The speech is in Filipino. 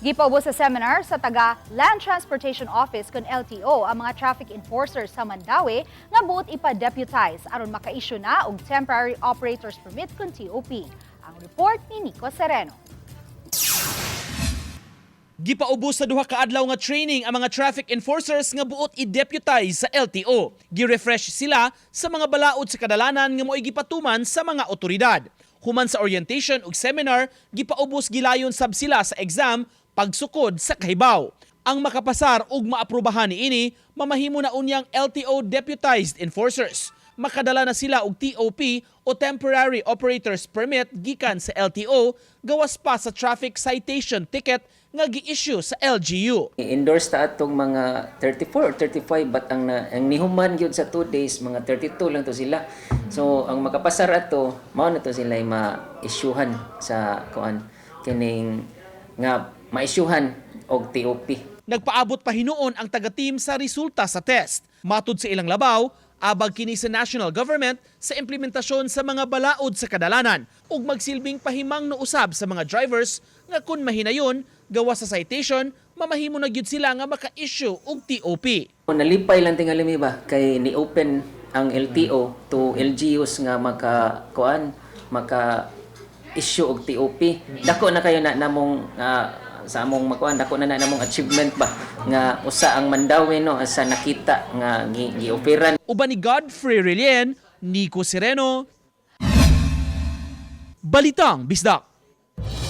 Gipaubos sa seminar sa taga Land Transportation Office kun LTO ang mga traffic enforcers sa Mandawi nga buot ipa-deputize aron maka-issue na og temporary operators permit kun TOP. Ang report ni Nico Sereno. Gipaubos sa duha ka adlaw nga training ang mga traffic enforcers nga buot i-deputize sa LTO. Gi-refresh sila sa mga balaod sa kadalanan nga mo'y gipatuman sa mga otoridad. Human sa orientation ug seminar, gipaubos gilayon sab sila sa exam pagsukod sa kahibaw. Ang makapasar ug maaprubahan niini, mamahimo na unyang LTO deputized enforcers. Makadala na sila og TOP o Temporary Operators Permit gikan sa LTO gawas pa sa traffic citation ticket nga gi-issue sa LGU. I-endorse ta atong mga 34 or 35 but ang nihuman gyud sa 2 days mga 32 lang to sila. So ang makapasar ato mao na to sila ma-issuehan sa kuan kining nga ma-issuehan og TOP. Nagpaabot pa hinuon ang taga-team sa resulta sa test. Matud sa ilang labaw, abag kini sa national government sa implementasyon sa mga balaod sa kadalanan ug magsilbing pahimang no usab sa mga drivers nga kun mahinayon gawas sa citation, mamahimo na gyud sila nga maka-issue og TOP. Nalipay lang tingali mi ba kay ni-open ang LTO to LGUs nga maka-issue og TOP. Dako na kayo na namong sa among makuan dako na namong achievement ba nga usa ang Mandawi no sa nakita nga gi-operan. Uban ni Godfrey Relien, Nico Sereno, Balitang Bisdak.